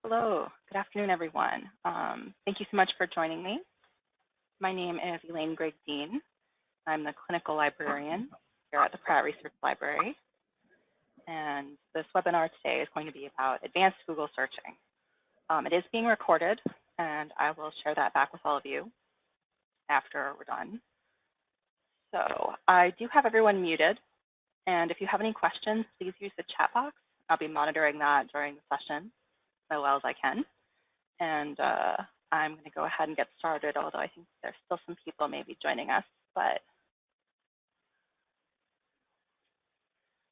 Hello, good afternoon, everyone. Thank you so much for joining me. My name is Elaine Grigg-Dean. I'm the clinical librarian here at the Pratt Research Library. And this webinar today is going to be about advanced Google searching. It is being recorded, and I will share that back with all of you after we're done. So I do have everyone muted. And if you have any questions, please use the chat box. I'll be monitoring that during the session as well as I can. And I'm going to go ahead and get started, although I think there's still some people maybe joining us, but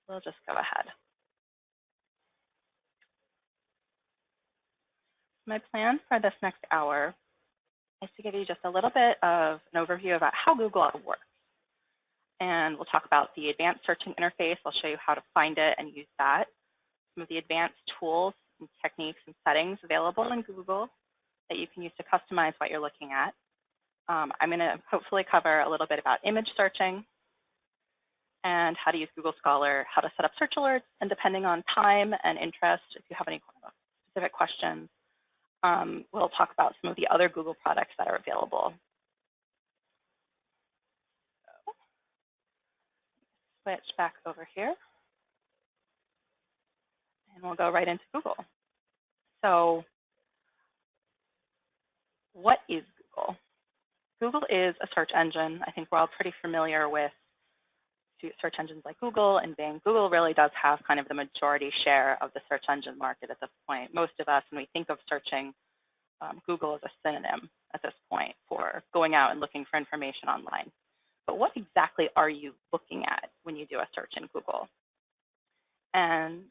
we'll just go ahead. My plan for this next hour is to give you just a little bit of an overview about how Google works. And we'll talk about the advanced searching interface. I'll show you how to find it and use that. Some of the advanced tools and techniques and settings available in Google that you can use to customize what you're looking at. I'm going to hopefully cover a little bit about image searching and how to use Google Scholar, how to set up search alerts, and depending on time and interest, if you have any specific questions, we'll talk about some of the other Google products that are available. So, switch back over here, and we'll go right into Google. So what is Google? Google is a search engine. I think we're all pretty familiar with search engines like Google and Bing. Google really does have kind of the majority share of the search engine market at this point. Most of us, when we think of searching, Google is a synonym at this point for going out and looking for information online. But what exactly are you looking at when you do a search in Google? And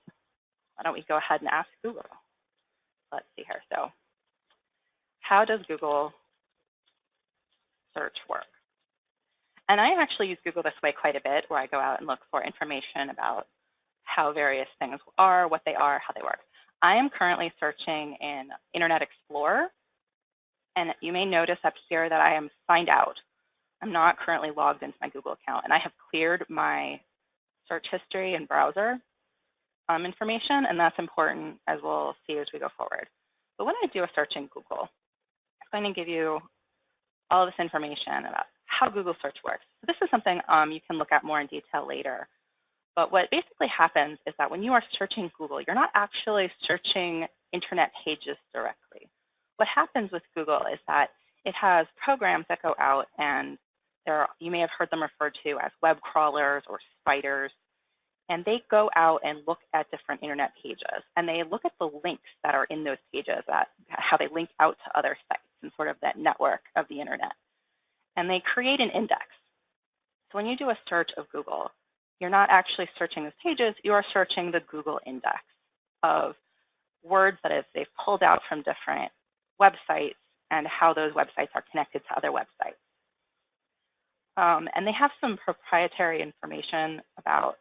why don't we go ahead and ask Google? Let's see here. So how does Google search work? And I actually use Google this way quite a bit, where I go out and look for information about how various things are, what they are, how they work. I am currently searching in Internet Explorer, and you may notice up here that I am signed out. I'm not currently logged into my Google account, and I have cleared my search history and browser information, and that's important, as we'll see as we go forward. But when I do a search in Google, it's going to give you all of this information about how Google search works. So this is something you can look at more in detail later. But what basically happens is that when you are searching Google, you're not actually searching internet pages directly. What happens with Google is that it has programs that go out, and you may have heard them referred to as web crawlers or spiders, and they go out and look at different internet pages, and they look at the links that are in those pages, how they link out to other sites and sort of that network of the internet. And they create an index. So when you do a search of Google, you're not actually searching those pages, you are searching the Google index of words that they've pulled out from different websites and how those websites are connected to other websites. And they have some proprietary information about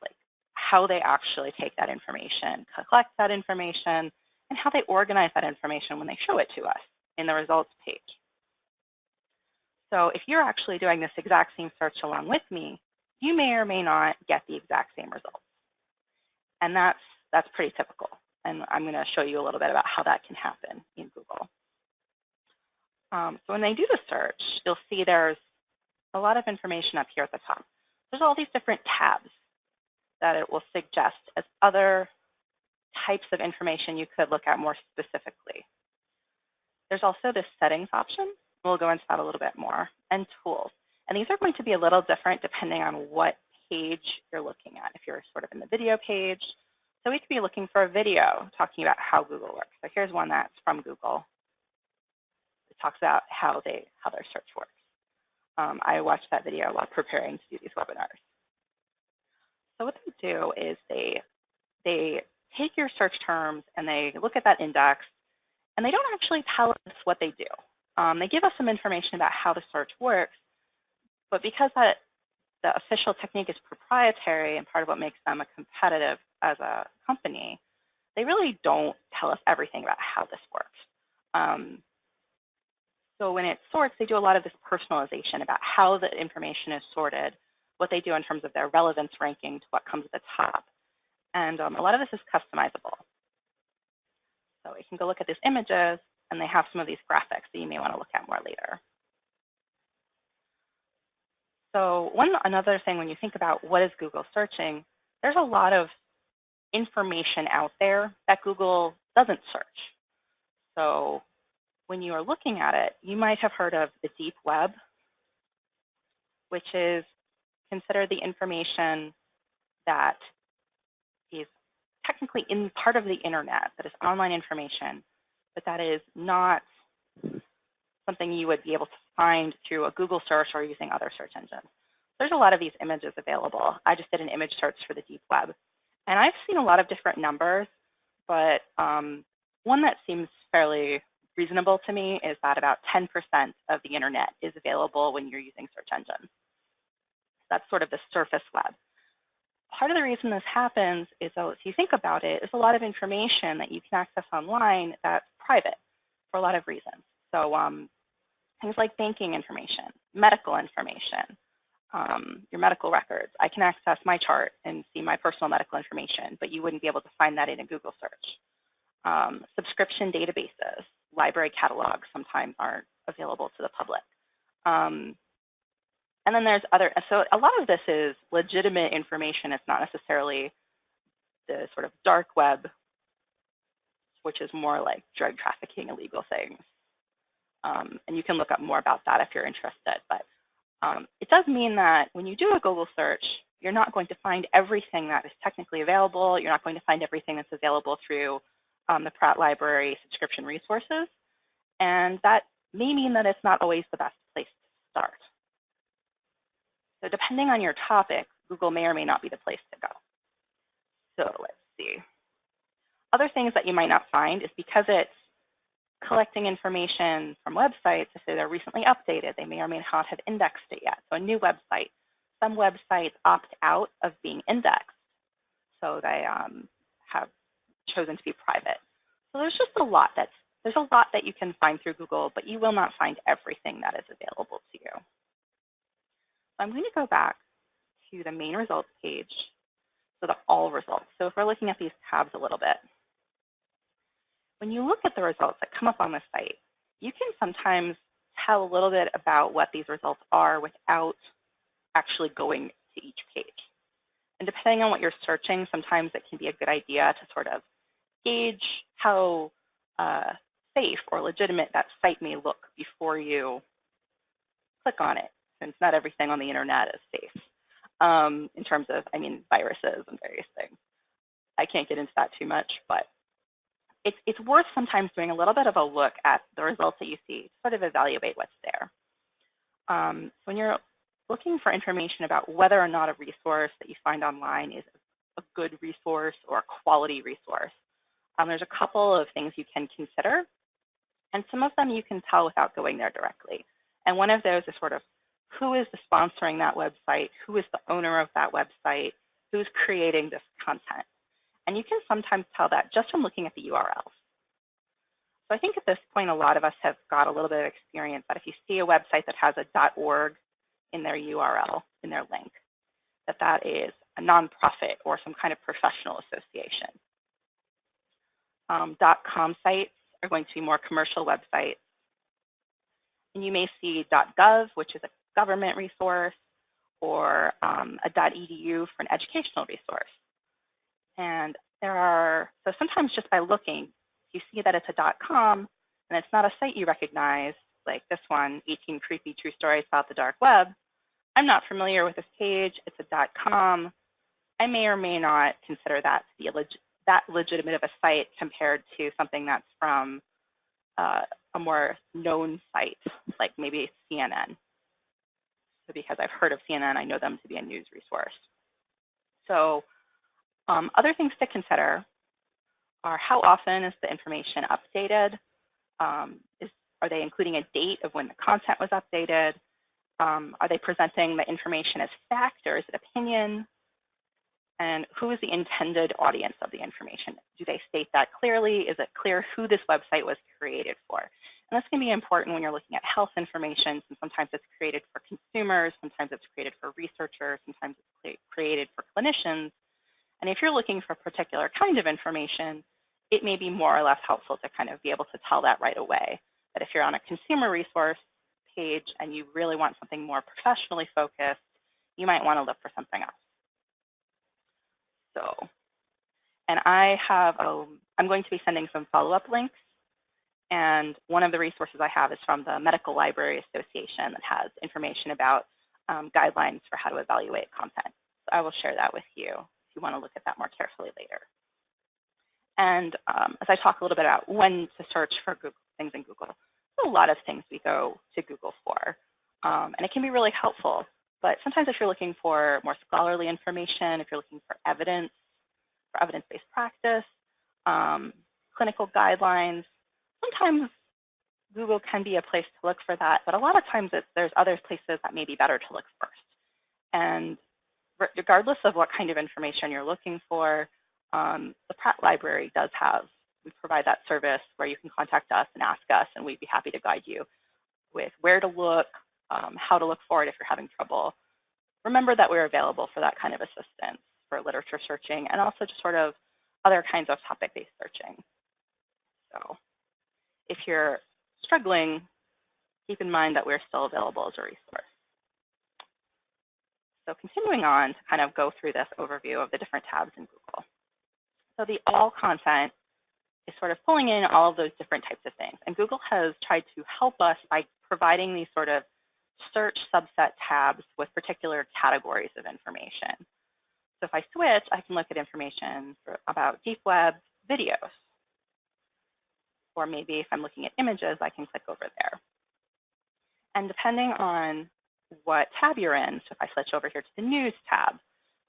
how they actually take that information, collect that information, and how they organize that information when they show it to us in the results page. So if you're actually doing this exact same search along with me, you may or may not get the exact same results. And that's pretty typical. And I'm going to show you a little bit about how that can happen in Google. So when they do the search, you'll see there's a lot of information up here at the top. There's all these different tabs that it will suggest as other types of information you could look at more specifically. There's also this settings option. We'll go into that a little bit more, and tools. And these are going to be a little different depending on what page you're looking at. If you're sort of in the video page, so we could be looking for a video talking about how Google works. So here's one that's from Google. It talks about how their search works. I watched that video while preparing to do these webinars. So what they do is they take your search terms and they look at that index, and they don't actually tell us what they do. They give us some information about how the search works, but because the official technique is proprietary and part of what makes them competitive as a company, they really don't tell us everything about how this works. So when it sorts, they do a lot of this personalization about how the information is sorted, what they do in terms of their relevance ranking to what comes at the top. And a lot of this is customizable. So you can go look at these images, and they have some of these graphics that you may want to look at more later. So another thing when you think about what is Google searching, there's a lot of information out there that Google doesn't search. So when you are looking at it, you might have heard of the deep web, which is considered the information that is technically in part of the internet, that is online information, but that is not something you would be able to find through a Google search or using other search engines. There's a lot of these images available. I just did an image search for the deep web. And I've seen a lot of different numbers, but one that seems fairly reasonable to me is that about 10% of the internet is available when you're using search engines. That's sort of the surface web. Part of the reason this happens is, if you think about it, is a lot of information that you can access online that's private for a lot of reasons. So things like banking information, medical information, your medical records. I can access my chart and see my personal medical information, but you wouldn't be able to find that in a Google search. Subscription databases, library catalogs sometimes aren't available to the public. And then there's other, so a lot of this is legitimate information. It's not necessarily the sort of dark web, which is more like drug trafficking, illegal things. And you can look up more about that if you're interested. But it does mean that when you do a Google search, you're not going to find everything that is technically available. You're not going to find everything that's available through the Pratt Library subscription resources. And that may mean that it's not always the best place to start. So depending on your topic, Google may or may not be the place to go. So let's see. Other things that you might not find is because it's collecting information from websites, if they're recently updated, they may or may not have indexed it yet. So a new website. Some websites opt out of being indexed, so they have chosen to be private. So there's just a lot that you can find through Google, but you will not find everything that is available to you. So I'm going to go back to the main results page, so the all results. So if we're looking at these tabs a little bit, when you look at the results that come up on the site, you can sometimes tell a little bit about what these results are without actually going to each page. And depending on what you're searching, sometimes it can be a good idea to sort of gauge how safe or legitimate that site may look before you click on it, since not everything on the internet is safe in terms of, viruses and various things. I can't get into that too much, but it's worth sometimes doing a little bit of a look at the results that you see to sort of evaluate what's there. When you're looking for information about whether or not a resource that you find online is a good resource or a quality resource, there's a couple of things you can consider, and some of them you can tell without going there directly. And one of those is sort of who is sponsoring that website, who is the owner of that website, who's creating this content. And you can sometimes tell that just from looking at the URLs. So I think at this point, a lot of us have got a little bit of experience that if you see a website that has a .org in their URL, in their link, that is a nonprofit or some kind of professional association. .com sites are going to be more commercial websites. And you may see .gov, which is a government resource, or a .edu for an educational resource. And so sometimes just by looking, you see that it's a .com, and it's not a site you recognize, like this one, 18 creepy true stories about the dark web. I'm not familiar with this page. It's a .com. I may or may not consider that to be that legitimate of a site compared to something that's from a more known site, like maybe CNN. So because I've heard of CNN, I know them to be a news resource. So other things to consider are how often is the information updated? Are they including a date of when the content was updated? Are they presenting the information as fact or is it opinion? And who is the intended audience of the information? Do they state that clearly? Is it clear who this website was created for? And this can be important when you're looking at health information, since sometimes it's created for consumers, sometimes it's created for researchers, sometimes it's created for clinicians. And if you're looking for a particular kind of information, it may be more or less helpful to kind of be able to tell that right away. But if you're on a consumer resource page and you really want something more professionally focused, you might want to look for something else. So, and I'm going to be sending some follow-up links. And one of the resources I have is from the Medical Library Association that has information about guidelines for how to evaluate content. So I will share that with you if you want to look at that more carefully later. And as I talk a little bit about when to search for Google, things in Google, there's a lot of things we go to Google for. And it can be really helpful. But sometimes if you're looking for more scholarly information, if you're looking for evidence, for evidence-based practice, clinical guidelines, sometimes Google can be a place to look for that. But a lot of times there's other places that may be better to look first. And regardless of what kind of information you're looking for, the Pratt Library does we provide that service where you can contact us and ask us, and we'd be happy to guide you with where to look, how to look for it if you're having trouble. Remember that we're available for that kind of assistance for literature searching and also just sort of other kinds of topic-based searching. So if you're struggling, keep in mind that we're still available as a resource. So continuing on to kind of go through this overview of the different tabs in Google. So the all content is sort of pulling in all of those different types of things. And Google has tried to help us by providing these sort of search subset tabs with particular categories of information. So if I switch, I can look at information about deep web videos. Or maybe if I'm looking at images, I can click over there. And depending on what tab you're in, so if I switch over here to the news tab,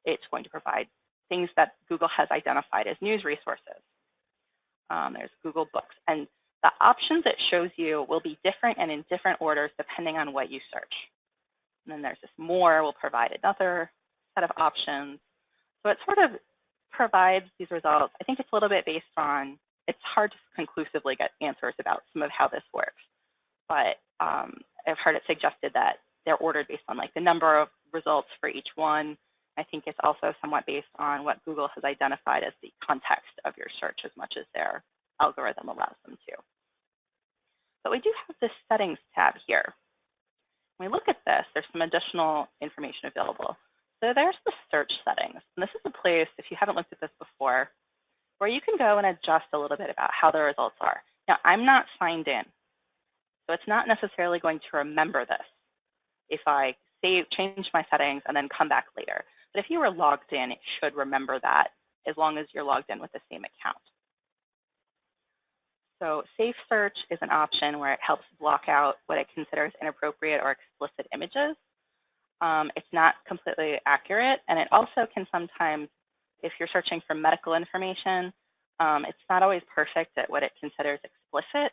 it's going to provide things that Google has identified as news resources. There's Google Books. And the options it shows you will be different and in different orders depending on what you search. And then there's this more will provide another set of options. So it sort of provides these results. I think it's a little bit based on, it's hard to conclusively get answers about some of how this works. But I've heard it suggested that they're ordered based on like the number of results for each one. I think it's also somewhat based on what Google has identified as the context of your search as much as their algorithm allows them to. But we do have this settings tab here. When we look at this, there's some additional information available. So there's the search settings. And this is a place, if you haven't looked at this before, where you can go and adjust a little bit about how the results are. Now, I'm not signed in, so it's not necessarily going to remember this if I change my settings and then come back later. But if you were logged in, it should remember that as long as you're logged in with the same account. So safe search is an option where it helps block out what it considers inappropriate or explicit images. It's not completely accurate, and it also can sometimes, if you're searching for medical information, it's not always perfect at what it considers explicit.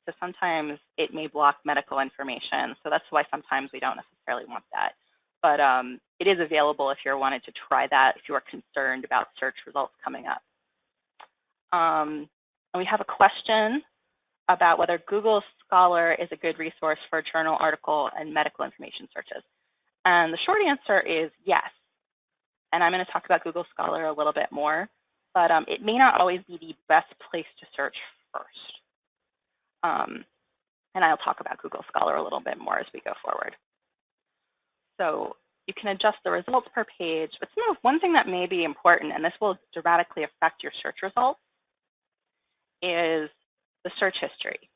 So sometimes it may block medical information. So that's why sometimes we don't necessarily want that. But it is available if you're wanting to try that, if you are concerned about search results coming up. And we have a question about whether Google Scholar is a good resource for journal, article, and medical information searches. And the short answer is yes. And I'm going to talk about Google Scholar a little bit more. But it may not always be the best place to search first. And I'll talk about Google Scholar a little bit more as we go forward. So you can adjust the results per page. But one thing that may be important, and this will dramatically affect your search results, is the search history.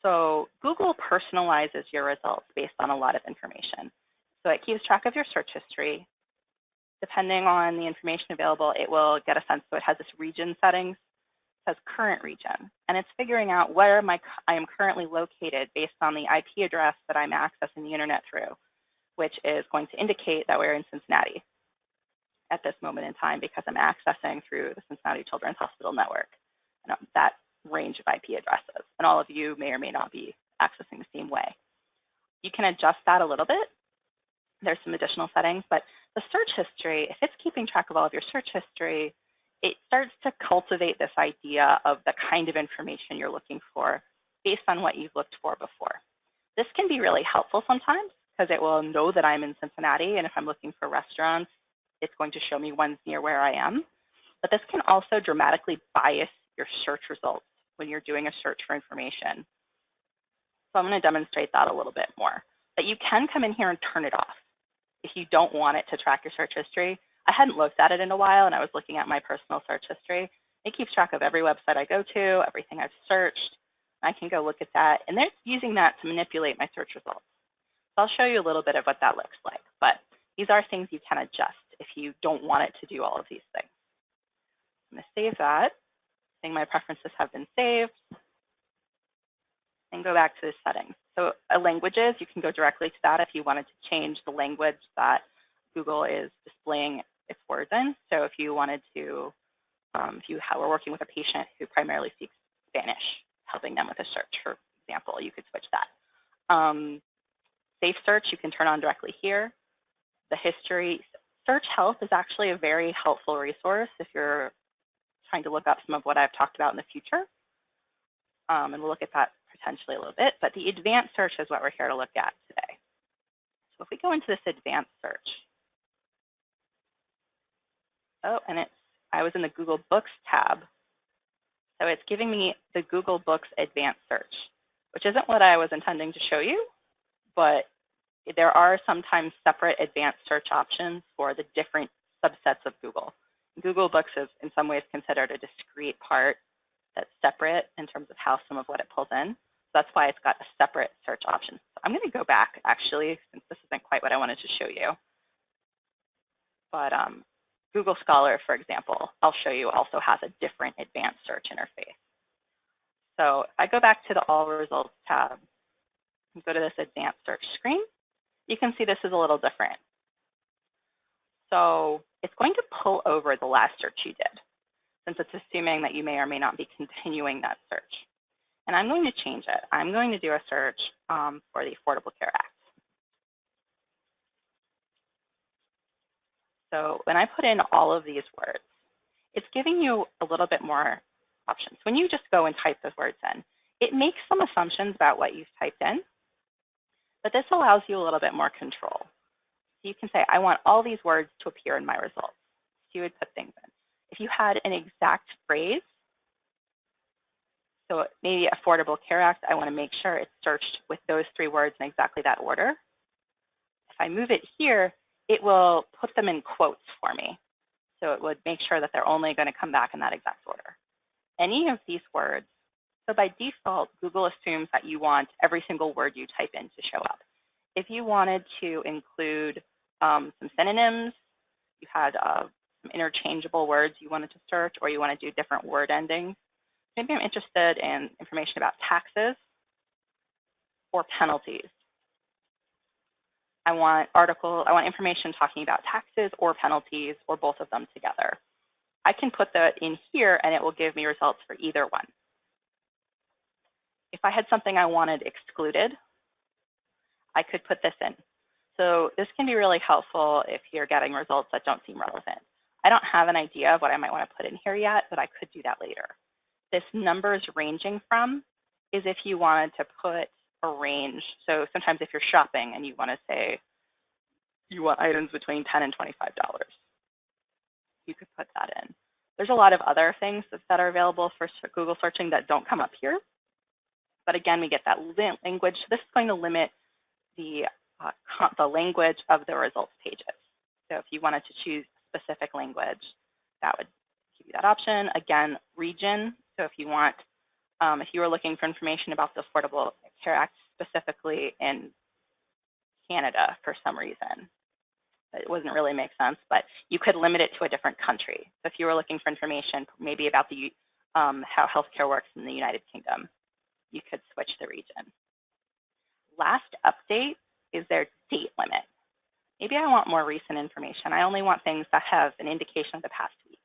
So Google personalizes your results based on a lot of information. So it keeps track of your search history. Depending on the information available, it will get a sense. So it has this region settings. It says current region. And it's figuring out where I am currently located based on the IP address that I'm accessing the internet through, which is going to indicate that we're in Cincinnati at this moment in time because I'm accessing through the Cincinnati Children's Hospital Network, that range of IP addresses. And all of you may or may not be accessing the same way. You can adjust that a little bit. There's some additional settings, but the search history, if it's keeping track of all of your search history, it starts to cultivate this idea of the kind of information you're looking for based on what you've looked for before. This can be really helpful sometimes because it will know that I'm in Cincinnati, and if I'm looking for restaurants, it's going to show me ones near where I am. But this can also dramatically bias your search results when you're doing a search for information. So I'm going to demonstrate that a little bit more. But you can come in here and turn it off if you don't want it to track your search history. I hadn't looked at it in a while, and I was looking at my personal search history. It keeps track of every website I go to, everything I've searched. I can go look at that, and they're using that to manipulate my search results. So I'll show you a little bit of what that looks like. But these are things you can adjust if you don't want it to do all of these things. I'm going to save that, saying my preferences have been saved, and go back to the settings. So languages, you can go directly to that if you wanted to change the language that Google is displaying its words in. So if you wanted to, if you were working with a patient who primarily speaks Spanish, helping them with a search, for example, you could switch that. Safe search, you can turn on directly here. The history, Search Health is actually a very helpful resource if you're trying to look up some of what I've talked about in the future. And we'll look at that potentially a little bit. But the advanced search is what we're here to look at today. So if we go into this advanced search, and I was in the Google Books tab. So it's giving me the Google Books advanced search, which isn't what I was intending to show you, but there are sometimes separate advanced search options for the different subsets of Google. Google Books is in some ways considered a discrete part that's separate in terms of how some of what it pulls in. So that's why it's got a separate search option. So I'm going to go back, actually, since this isn't quite what I wanted to show you. But Google Scholar, for example, I'll show you also has a different advanced search interface. So if I go back to the All Results tab and go to this advanced search screen, you can see this is a little different. So it's going to pull over the last search you did, since it's assuming that you may or may not be continuing that search. And I'm going to change it. I'm going to do a search for the Affordable Care Act. So when I put in all of these words, it's giving you a little bit more options. When you just go and type those words in, it makes some assumptions about what you've typed in, but this allows you a little bit more control. So you can say, I want all these words to appear in my results. So you would put things in. If you had an exact phrase, so maybe Affordable Care Act, I want to make sure it's searched with those 3 words in exactly that order. If I move it here, it will put them in quotes for me. So it would make sure that they're only going to come back in that exact order. Any of these words, so by default, Google assumes that you want every single word you type in to show up. If you wanted to include some synonyms, you had some interchangeable words you wanted to search, or you want to do different word endings. Maybe I'm interested in information about taxes or penalties. I want information talking about taxes or penalties or both of them together. I can put that in here and it will give me results for either one. If I had something I wanted excluded, I could put this in. So this can be really helpful if you're getting results that don't seem relevant. I don't have an idea of what I might want to put in here yet, but I could do that later. This numbers ranging from is if you wanted to put a range. So sometimes if you're shopping and you want to say you want items between $10 and $25, you could put that in. There's a lot of other things that are available for Google searching that don't come up here. But again, we get that language. So this is going to limit the language of the results pages. So if you wanted to choose a specific language, that would give you that option. Again, region. So if you want, if you were looking for information about the Affordable Care Act specifically in Canada for some reason, it wouldn't really make sense, but you could limit it to a different country. So if you were looking for information maybe about the how healthcare works in the United Kingdom, you could switch the region. Last update is their date limit. Maybe I want more recent information. I only want things that have an indication of the past week.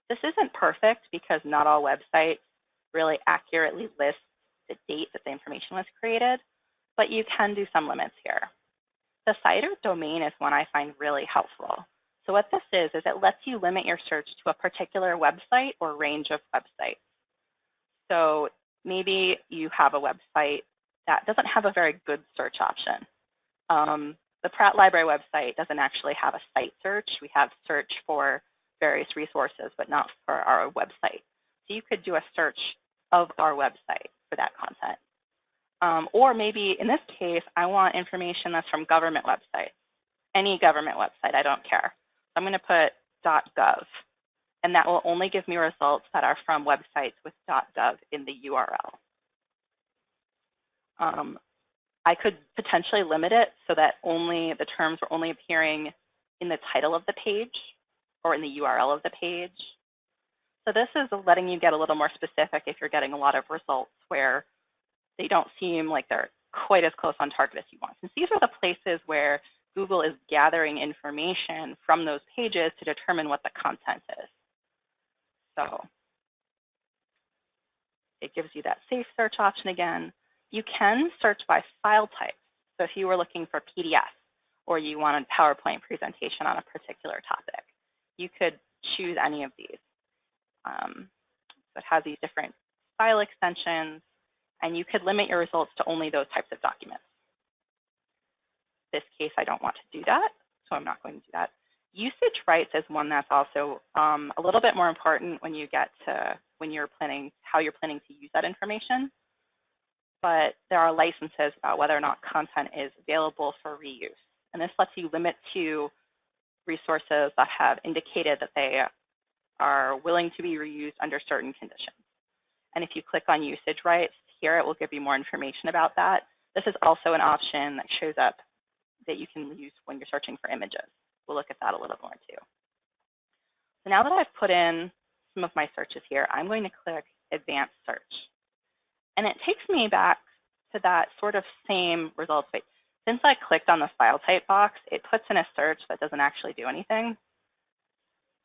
This isn't perfect because not all websites really accurately list the date that the information was created, but you can do some limits here. The site or domain is one I find really helpful. So what this is it lets you limit your search to a particular website or range of websites. So maybe you have a website that doesn't have a very good search option. The Pratt Library website doesn't actually have a site search. We have search for various resources, but not for our website. So So you could do a search of our website for that content. Or maybe in this case, I want information that's from government websites, any government website, I don't care. So I'm going to put .gov, and that will only give me results that are from websites with .gov in the URL. I could potentially limit it so that only the terms are only appearing in the title of the page or in the URL of the page. So this is letting you get a little more specific if you're getting a lot of results where they don't seem like they're quite as close on target as you want. Since these are the places where Google is gathering information from those pages to determine what the content is. So it gives you that safe search option again. You can search by file type. So if you were looking for PDF or you want a PowerPoint presentation on a particular topic, you could choose any of these. So it has these different file extensions, and you could limit your results to only those types of documents. In this case, I don't want to do that, so I'm not going to do that. Usage rights is one that's also a little bit more important when you get to how you're planning to use that information. But there are licenses about whether or not content is available for reuse. And this lets you limit to resources that have indicated that they are willing to be reused under certain conditions. And if you click on usage rights here, it will give you more information about that. This is also an option that shows up that you can use when you're searching for images. We'll look at that a little more too. So now that I've put in some of my searches here, I'm going to click Advanced Search. And it takes me back to that sort of same results page. Since I clicked on the file type box, it puts in a search that doesn't actually do anything.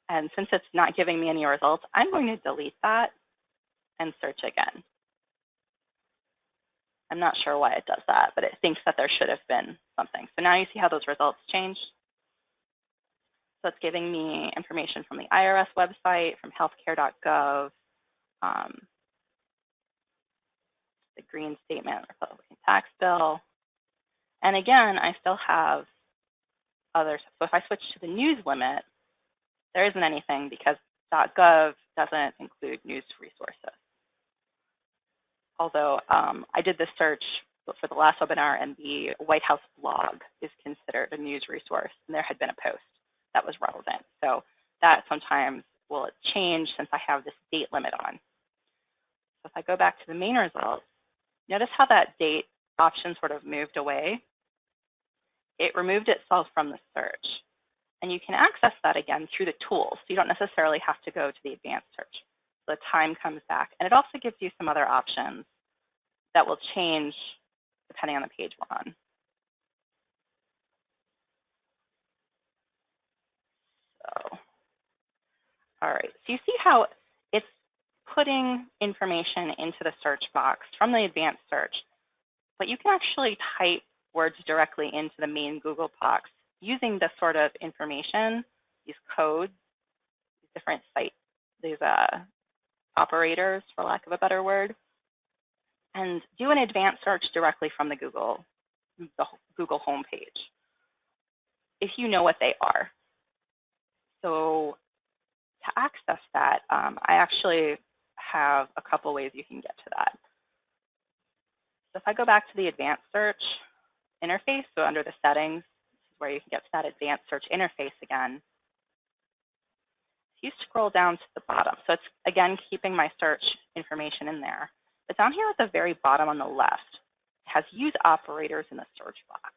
And since it's not giving me any results, I'm going to delete that and search again. I'm not sure why it does that, but it thinks that there should have been something. So now you see how those results changed. So it's giving me information from the IRS website, from healthcare.gov, the Green Statement, Republican tax bill. And again, I still have others. So if I switch to the news limit, there isn't anything because .gov doesn't include news resources. Although I did this search for the last webinar, and the White House blog is considered a news resource, and there had been a post that was relevant. So that sometimes will change since I have this date limit on. So if I go back to the main results, notice how that date option sort of moved away. It removed itself from the search. And you can access that again through the tools. So you don't necessarily have to go to the advanced search. The time comes back. And it also gives you some other options that will change depending on the page we're on. So, all right. So you see how it's putting information into the search box from the advanced search. But you can actually type words directly into the main Google box using this sort of information, these codes, these different these operators, for lack of a better word, and do an advanced search directly from the Google homepage, if you know what they are. So to access that, I actually have a couple ways you can get to that. So if I go back to the advanced search interface, so under the settings, this is where you can get to that advanced search interface again. If you scroll down to the bottom, so it's again keeping my search information in there, but down here at the very bottom on the left, it has use operators in the search box.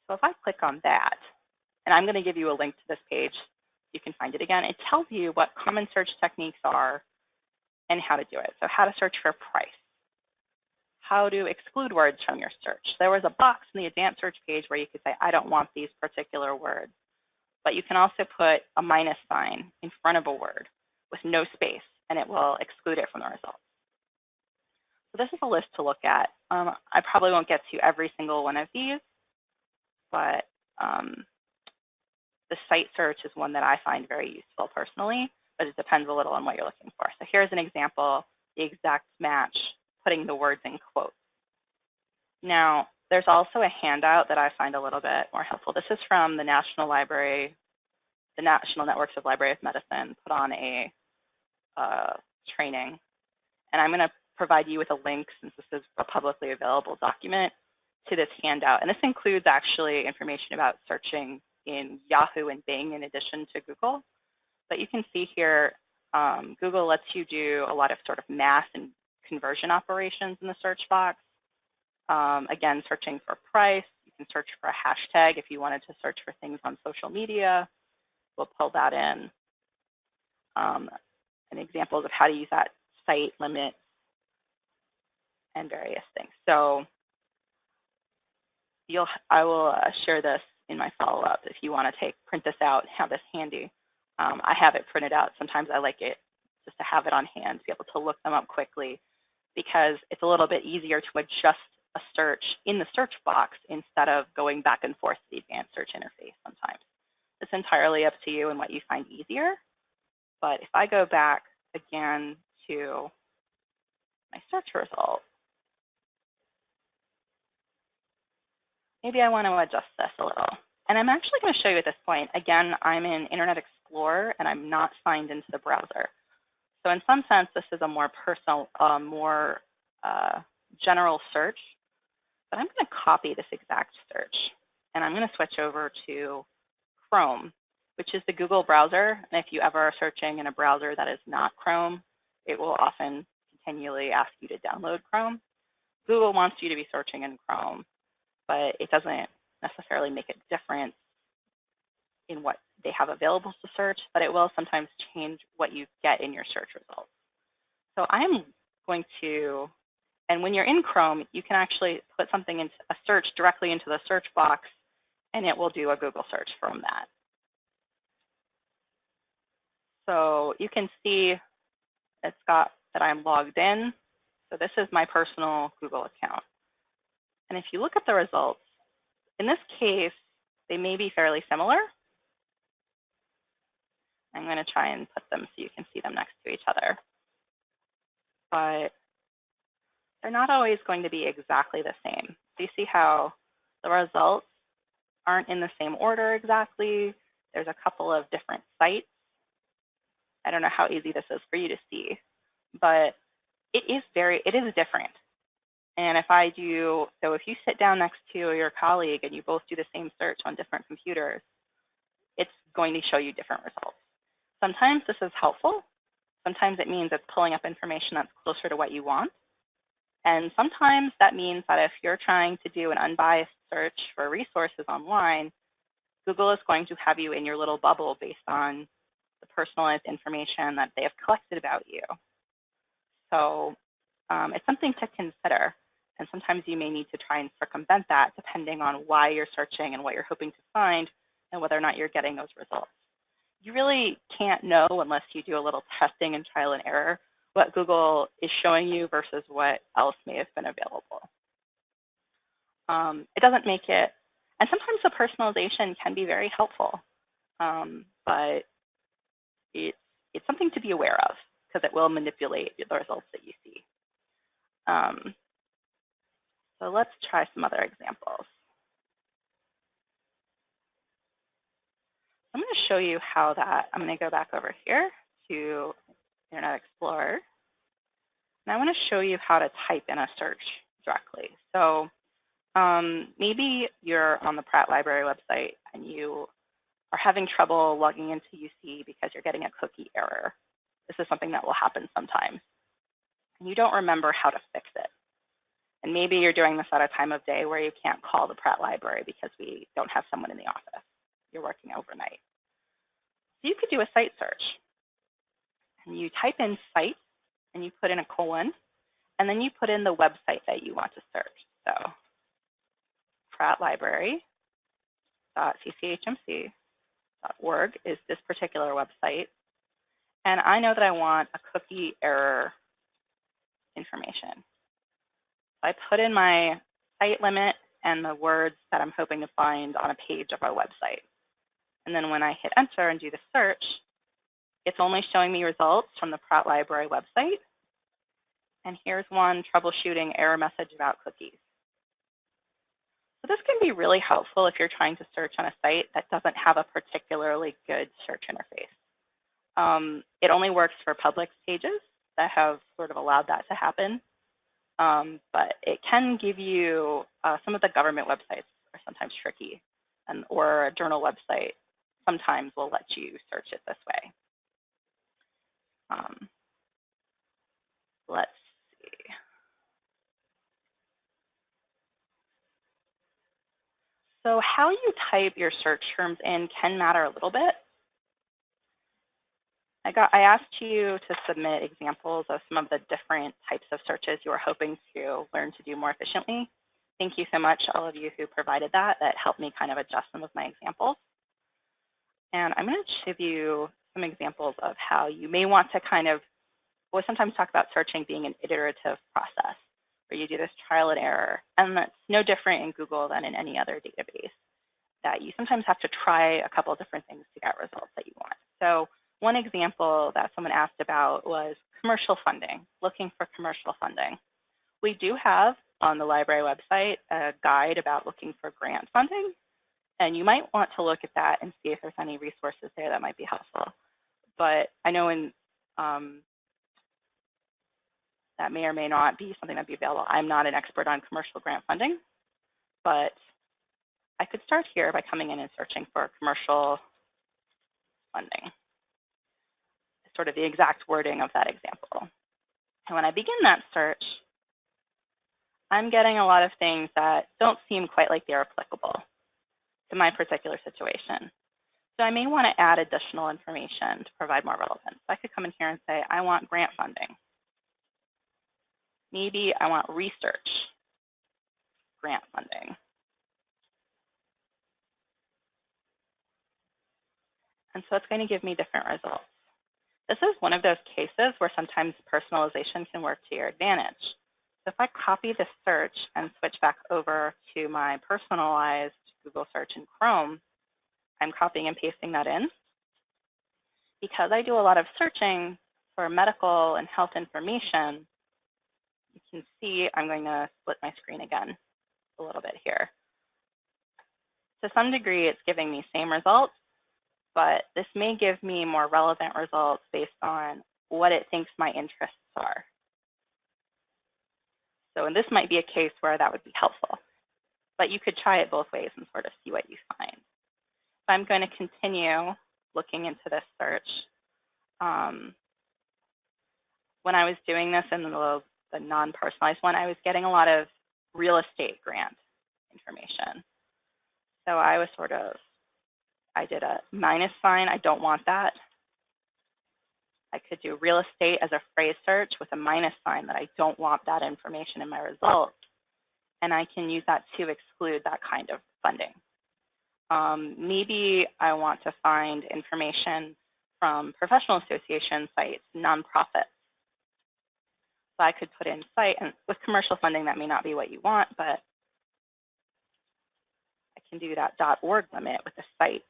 So if I click on that, and I'm going to give you a link to this page, you can find it again, it tells you what common search techniques are and how to do it. So how to search for price, how to exclude words from your search. There was a box in the advanced search page where you could say, I don't want these particular words. But you can also put a minus sign in front of a word with no space, and it will exclude it from the results. So this is a list to look at. I probably won't get to every single one of these, but the site search is one that I find very useful personally, but it depends a little on what you're looking for. So here's an example, the exact match, putting the words in quotes. Now, there's also a handout that I find a little bit more helpful. This is from the National Library the National Networks of Library of Medicine put on a training. And I'm going to provide you with a link, since this is a publicly available document, to this handout. And this includes actually information about searching in Yahoo and Bing in addition to Google. But you can see here, Google lets you do a lot of sort of math and conversion operations in the search box. Again, searching for price. You can search for a hashtag if you wanted to search for things on social media. We'll pull that in. And examples of how to use that site limit and various things. So I will share this in my follow-up if you want to print this out and have this handy. I have it printed out. Sometimes I like it just to have it on hand, to be able to look them up quickly, because it's a little bit easier to adjust a search in the search box instead of going back and forth to the advanced search interface sometimes. It's entirely up to you and what you find easier. But if I go back again to my search result, maybe I want to adjust this a little. And I'm actually going to show you at this point. Again, I'm in Internet Explorer, and I'm not signed into the browser. So in some sense, this is a more personal, more general search. But I'm going to copy this exact search, and I'm going to switch over to Chrome, which is the Google browser. And if you ever are searching in a browser that is not Chrome, it will often continually ask you to download Chrome. Google wants you to be searching in Chrome, but it doesn't necessarily make a difference in what they have available to search, but it will sometimes change what you get in your search results. So I'm going to, and when you're in Chrome, you can actually put something into a search directly into the search box, and it will do a Google search from that. So you can see it's got that I'm logged in. So this is my personal Google account. And if you look at the results, in this case, they may be fairly similar. I'm going to try and put them so you can see them next to each other. But they're not always going to be exactly the same. So you see how the results aren't in the same order exactly. There's a couple of different sites. I don't know how easy this is for you to see, but it is different. And if if you sit down next to your colleague and you both do the same search on different computers, it's going to show you different results. Sometimes this is helpful. Sometimes it means it's pulling up information that's closer to what you want. And sometimes that means that if you're trying to do an unbiased search for resources online, Google is going to have you in your little bubble based on the personalized information that they have collected about you. So it's something to consider. And sometimes you may need to try and circumvent that depending on why you're searching and what you're hoping to find and whether or not you're getting those results. You really can't know unless you do a little testing and trial and error what Google is showing you versus what else may have been available. It doesn't make it, and sometimes the personalization can be very helpful, but it's something to be aware of because it will manipulate the results that you see. So let's try some other examples. I'm going to show you how that, I'm going to go back over here to Internet Explorer. And I want to show you how to type in a search directly. So maybe you're on the Pratt Library website and you are having trouble logging into UC because you're getting a cookie error. This is something that will happen sometimes. And you don't remember how to fix it. And maybe you're doing this at a time of day where you can't call the Pratt Library because we don't have someone in the office. You're working overnight. So you could do a site search. And you type in site, and you put in a colon, and then you put in the website that you want to search. So prattlibrary.cchmc.org is this particular website. And I know that I want a cookie error information. I put in my site limit and the words that I'm hoping to find on a page of our website. And then when I hit enter and do the search, it's only showing me results from the Pratt Library website. And here's one troubleshooting error message about cookies. So this can be really helpful if you're trying to search on a site that doesn't have a particularly good search interface. It only works for public pages that have sort of allowed that to happen. But it can give you, some of the government websites are sometimes tricky, or a journal website sometimes will let you search it this way. Let's see. So how you type your search terms in can matter a little bit. I asked you to submit examples of some of the different types of searches you are hoping to learn to do more efficiently. Thank you so much, all of you who provided that. That helped me kind of adjust some of my examples. And I'm going to give you some examples of how you may want to kind of, we'll sometimes talk about searching being an iterative process, where you do this trial and error. And that's no different in Google than in any other database, that you sometimes have to try a couple of different things to get results that you want. So one example that someone asked about was commercial funding, looking for commercial funding. We do have on the library website a guide about looking for grant funding, and you might want to look at that and see if there's any resources there that might be helpful. But I know that may or may not be something that would be available. I'm not an expert on commercial grant funding, but I could start here by coming in and searching for commercial funding, sort of the exact wording of that example. And when I begin that search, I'm getting a lot of things that don't seem quite like they're applicable to my particular situation. So I may want to add additional information to provide more relevance. So I could come in here and say, I want grant funding. Maybe I want research grant funding. And so it's going to give me different results. This is one of those cases where sometimes personalization can work to your advantage. So if I copy this search and switch back over to my personalized Google search in Chrome, I'm copying and pasting that in. Because I do a lot of searching for medical and health information, you can see I'm going to split my screen again a little bit here. To some degree, it's giving me same results, but this may give me more relevant results based on what it thinks my interests are. So and this might be a case where that would be helpful, but you could try it both ways and sort of see what you find. So I'm going to continue looking into this search. When I was doing this in the non-personalized one, I was getting a lot of real estate grant information. So I was I did a minus sign. I don't want that. I could do real estate as a phrase search with a minus sign that I don't want that information in my results. And I can use that to exclude that kind of funding. Maybe I want to find information from professional association sites, nonprofits. So I could put in site, and with commercial funding that may not be what you want, but I can do that .org limit with a site,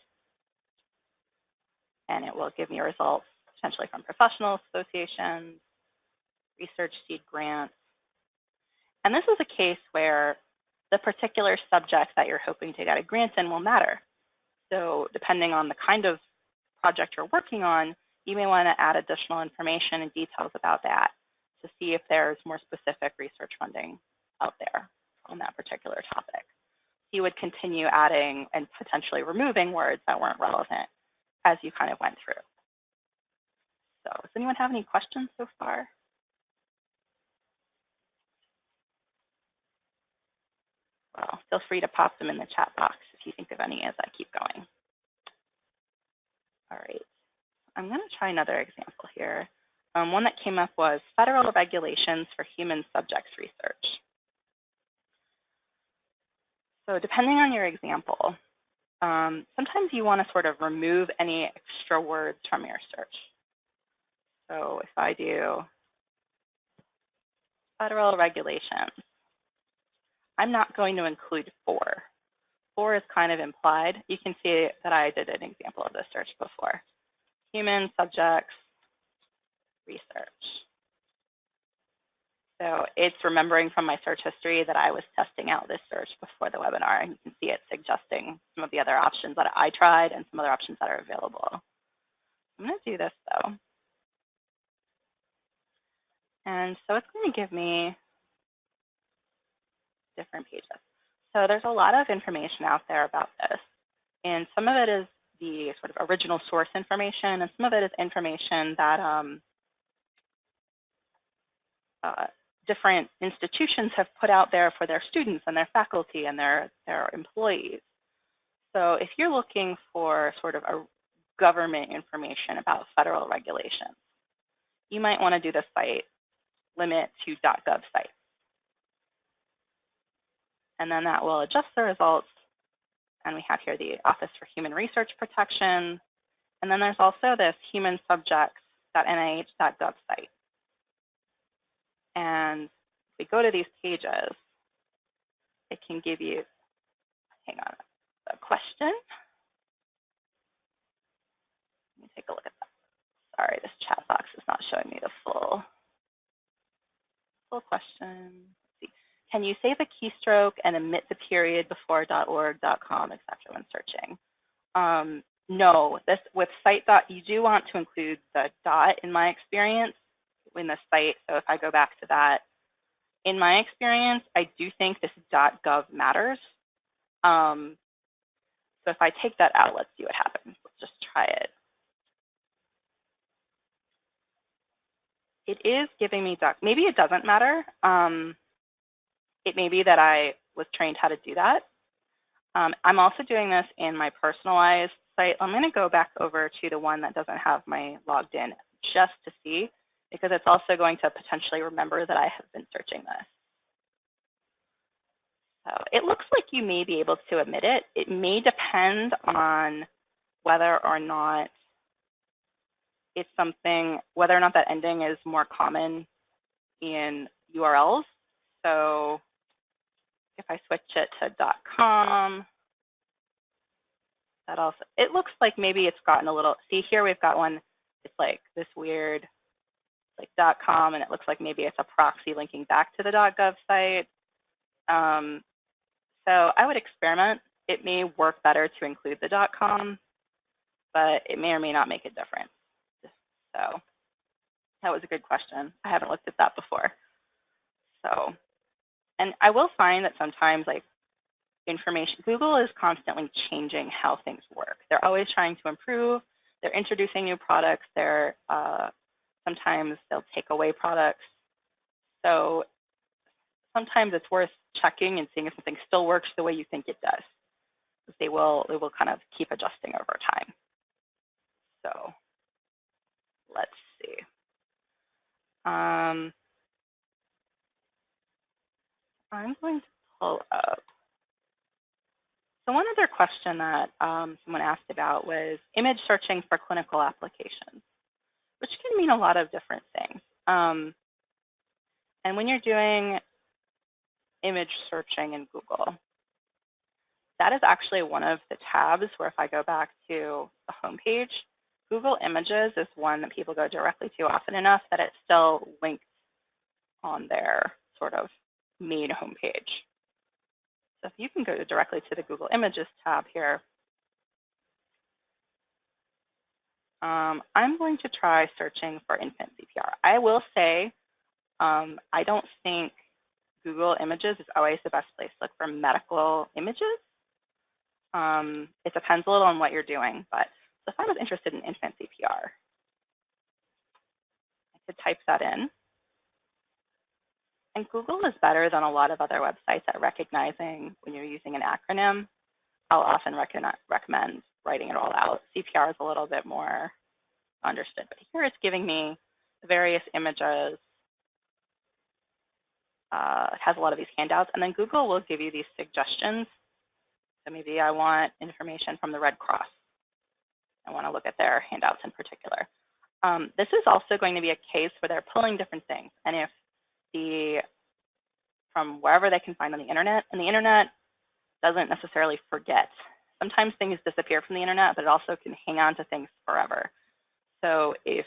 and it will give me results potentially from professional associations, research seed grants. And this is a case where the particular subject that you're hoping to get a grant in will matter. So depending on the kind of project you're working on, you may want to add additional information and details about that to see if there's more specific research funding out there on that particular topic. You would continue adding and potentially removing words that weren't relevant as you kind of went through. So does anyone have any questions so far? Well, feel free to pop them in the chat box if you think of any as I keep going. All right, I'm going to try another example here. One that came up was federal regulations for human subjects research. So depending on your example, sometimes you want to sort of remove any extra words from your search. So if I do federal regulations, I'm not going to include for. For is kind of implied. You can see that I did an example of this search before. Human subjects research. So it's remembering from my search history that I was testing out this search before the webinar, and you can see it suggesting some of the other options that I tried and some other options that are available. I'm going to do this, though. And so it's going to give me different pages. So there's a lot of information out there about this. And some of it is the sort of original source information, and some of it is information that different institutions have put out there for their students and their faculty and their employees. So if you're looking for sort of a government information about federal regulations, you might want to do the site limit to .gov sites. And then that will adjust the results. And we have here the Office for Human Research Protection. And then there's also this humansubjects.nih.gov site. And if we go to these pages, it can give you, hang on, a question. Let me take a look at that. Sorry, this chat box is not showing me the full question. Let's see. Can you save a keystroke and omit the period before .org, .com, etc. when searching? No, this with site dot, you do want to include the dot in my experience in the site. So if I go back to that, in my experience, I do think this .gov matters. So if I take that out, let's see what happens. Let's just try it. It is giving me maybe it doesn't matter. It may be that I was trained how to do that. I'm also doing this in my personalized site. I'm going to go back over to the one that doesn't have my logged in just to see, because it's also going to potentially remember that I have been searching this. So it looks like you may be able to omit it. It may depend on whether or not it's something, whether or not that ending is more common in URLs. So if I switch it to .com, that also, it looks like maybe it's gotten a little, see here we've got one, it's like this weird, like .com, and it looks like maybe it's a proxy linking back to the .gov site. So I would experiment. It may work better to include the .com, but it may or may not make a difference. So that was a good question. I haven't looked at that before. So, and I will find that sometimes like information, Google is constantly changing how things work. They're always trying to improve. They're introducing new products. They're sometimes they'll take away products. So sometimes it's worth checking and seeing if something still works the way you think it does. They will kind of keep adjusting over time. So let's see. I'm going to pull up. So one other question that someone asked about was image searching for clinical applications, which can mean a lot of different things. And when you're doing image searching in Google, that is actually one of the tabs where if I go back to the home page, Google Images is one that people go directly to often enough that it's still linked on their sort of main home page. So if you can go directly to the Google Images tab here, I'm going to try searching for infant CPR. I will say I don't think Google Images is always the best place to look for medical images. It depends a little on what you're doing, but if I was interested in infant CPR, I could type that in. And Google is better than a lot of other websites at recognizing when you're using an acronym. I'll often recommend writing it all out. CPR is a little bit more understood, but here it's giving me the various images. It has a lot of these handouts, and then Google will give you these suggestions. So maybe I want information from the Red Cross. I want to look at their handouts in particular. This is also going to be a case where they're pulling different things, and if from wherever they can find on the internet, and the internet doesn't necessarily forget. Sometimes things disappear from the internet, but it also can hang on to things forever. So if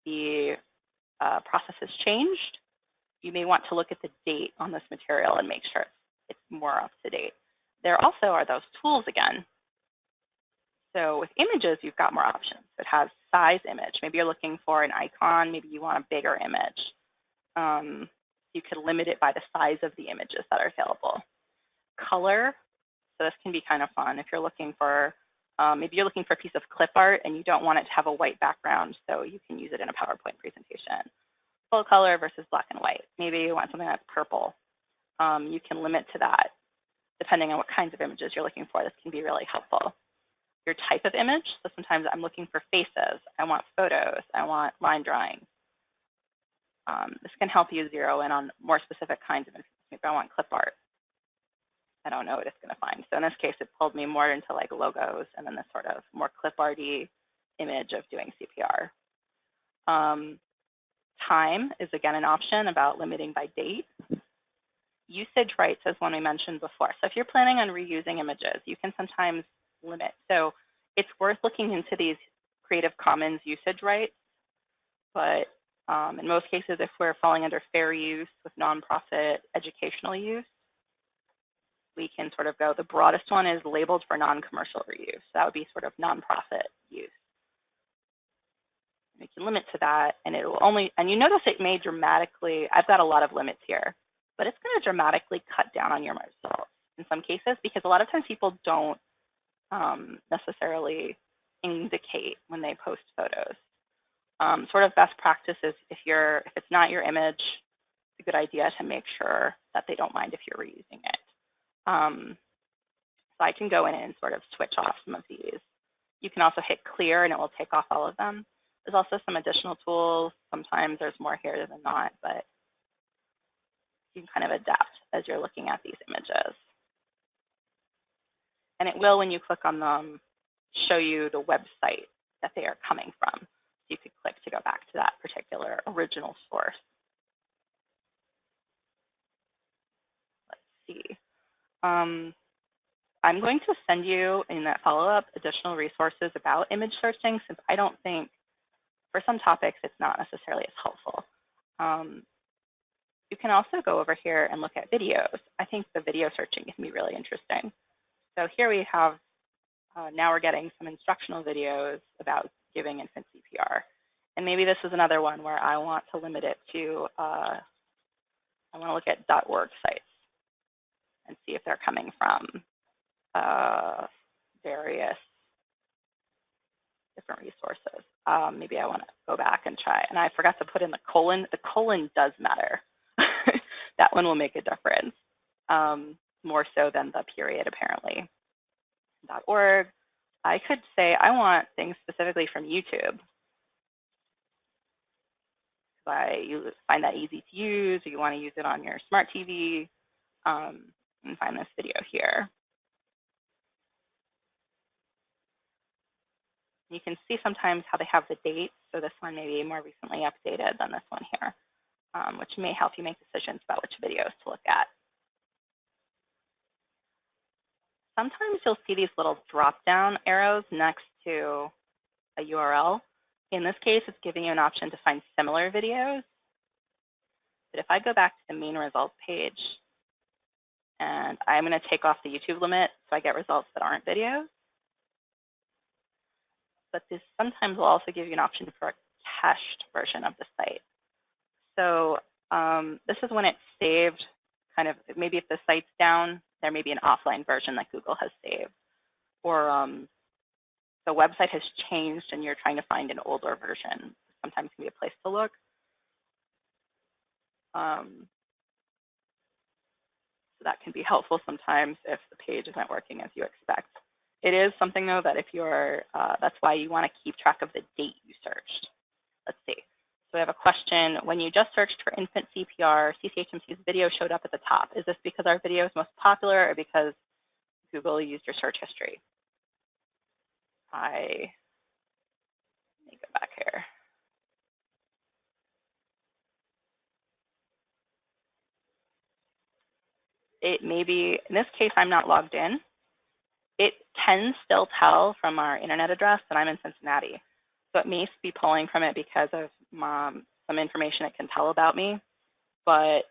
the process has changed, you may want to look at the date on this material and make sure it's more up to date. There also are those tools again. So with images, you've got more options. It has size image. Maybe you're looking for an icon. Maybe you want a bigger image. You could limit it by the size of the images that are available. Color, so this can be kind of fun. If you're looking for, maybe you're looking for a piece of clip art and you don't want it to have a white background, so you can use it in a PowerPoint presentation. Full color versus black and white. Maybe you want something that's purple. You can limit to that depending on what kinds of images you're looking for. This can be really helpful. Your type of image, so sometimes I'm looking for faces. I want photos. I want line drawings. This can help you zero in on more specific kinds of information. Maybe I want clip art. I don't know what it's going to find. So in this case, it pulled me more into like logos and then this sort of more clip arty image of doing CPR. Time is again an option about limiting by date. Usage rights is one we mentioned before. So if you're planning on reusing images, you can sometimes limit. So it's worth looking into these Creative Commons usage rights. But in most cases, if we're falling under fair use with nonprofit educational use, we can sort of go, the broadest one is labeled for non-commercial reuse. So that would be sort of nonprofit use. We can limit to that, and it will only, and you notice it may dramatically, I've got a lot of limits here, but it's going to dramatically cut down on your results in some cases, because a lot of times people don't necessarily indicate when they post photos. Sort of best practice is if it's not your image, it's a good idea to make sure that they don't mind if you're reusing it. So I can go in and sort of switch off some of these. You can also hit clear and it will take off all of them. There's also some additional tools. Sometimes there's more here than not, but you can kind of adapt as you're looking at these images. And it will, when you click on them, show you the website that they are coming from. So you could click to go back to that particular original source. Let's see. I'm going to send you in that follow-up additional resources about image searching, since I don't think, for some topics, it's not necessarily as helpful. You can also go over here and look at videos. I think the video searching can be really interesting. So here we have, now we're getting some instructional videos about giving infant CPR. And maybe this is another one where I want to limit it to, I want to look at .org sites and see if they're coming from various different resources. Maybe I want to go back and try. And I forgot to put in the colon. The colon does matter. That one will make a difference, more so than the period, apparently. .org. I could say I want things specifically from YouTube. You find that easy to use, or you want to use it on your smart TV, and find this video here. You can see sometimes how they have the dates. So this one may be more recently updated than this one here, which may help you make decisions about which videos to look at. Sometimes you'll see these little drop-down arrows next to a URL. In this case, it's giving you an option to find similar videos. But if I go back to the main results page, and I'm going to take off the YouTube limit so I get results that aren't videos. But this sometimes will also give you an option for a cached version of the site. So this is when it's saved, kind of, maybe if the site's down, there may be an offline version that Google has saved. Or the website has changed and you're trying to find an older version. Sometimes can be a place to look. So that can be helpful sometimes if the page isn't working as you expect. It is something, though, that if you're, that's why you want to keep track of the date you searched. Let's see. So we have a question. When you just searched for infant CPR, CCHMC's video showed up at the top. Is this because our video is most popular or because Google used your search history? Let me go back here. It may be, in this case, I'm not logged in. It can still tell from our internet address that I'm in Cincinnati. So it may be pulling from it because of some information it can tell about me. but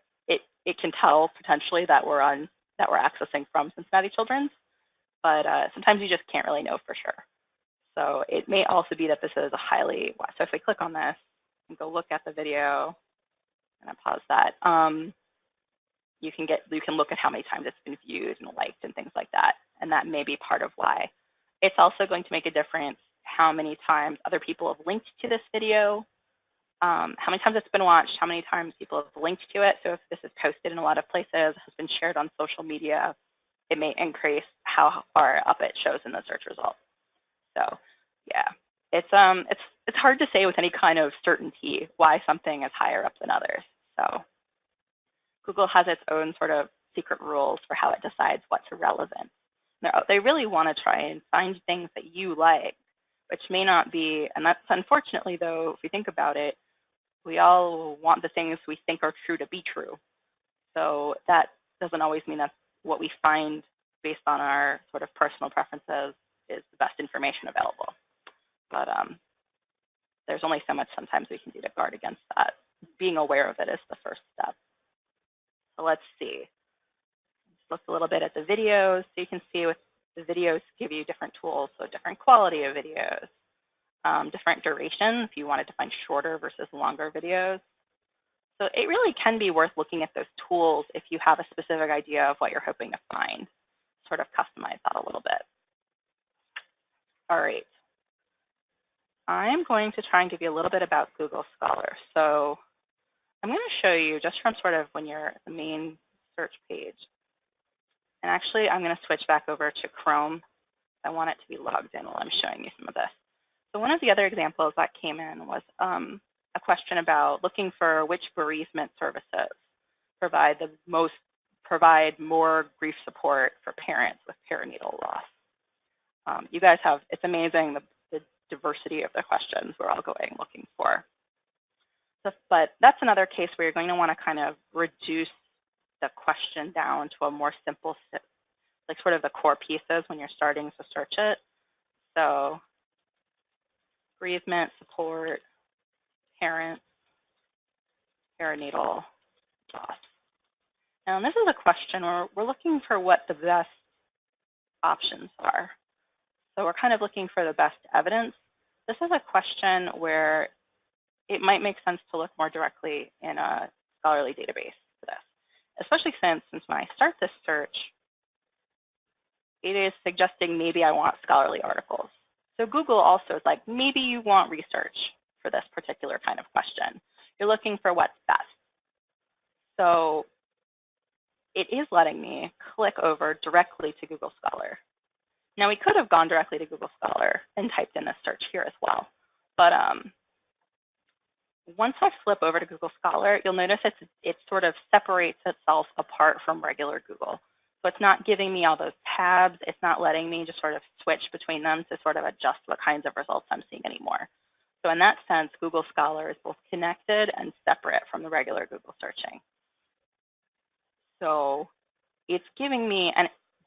it can tell potentially that we're accessing from Cincinnati Children's, but sometimes you just can't really know for sure. So it may also be that this is a highly, so if we click on this and go look at the video, and I pause that, you can look at how many times it's been viewed and liked and things like that, and that may be part of why. It's also going to make a difference how many times other people have linked to this video, how many times it's been watched, how many times people have linked to it. So if this is posted in a lot of places, has been shared on social media, it may increase how far up it shows in the search results. So yeah, it's hard to say with any kind of certainty why something is higher up than others. So Google has its own sort of secret rules for how it decides what's relevant. They really want to try and find things that you like, which may not be, and that's unfortunately though, if we think about it, we all want the things we think are true to be true. So that doesn't always mean that's what we find based on our sort of personal preferences is the best information available. But there's only so much sometimes we can do to guard against that. Being aware of it is the first step. So let's see. Let's look a little bit at the videos. So you can see with the videos give you different tools, so different quality of videos, different duration if you wanted to find shorter versus longer videos. So it really can be worth looking at those tools if you have a specific idea of what you're hoping to find. Sort of customize that a little bit. All right. I'm going to try and give you a little bit about Google Scholar. So I'm going to show you just from sort of when you're at the main search page. And actually, I'm going to switch back over to Chrome. I want it to be logged in while I'm showing you some of this. So one of the other examples that came in was a question about looking for which bereavement services provide more grief support for parents with perinatal loss. You guys have, it's amazing the diversity of the questions we're all going looking for. But that's another case where you're going to want to kind of reduce the question down to a more simple, like sort of the core pieces when you're starting to search it. So bereavement support, parents, perinatal loss. Now this is a question where we're looking for what the best options are. So we're kind of looking for the best evidence. This is a question where it might make sense to look more directly in a scholarly database for this, especially since when I start this search, it is suggesting maybe I want scholarly articles. So Google also is like, maybe you want research for this particular kind of question. You're looking for what's best. So it is letting me click over directly to Google Scholar. Now we could have gone directly to Google Scholar and typed in this search here as well. But once I flip over to Google Scholar, you'll notice it sort of separates itself apart from regular Google. So it's not giving me all those tabs. It's not letting me just sort of switch between them to sort of adjust what kinds of results I'm seeing anymore. So in that sense, Google Scholar is both connected and separate from the regular Google searching. So it's giving me,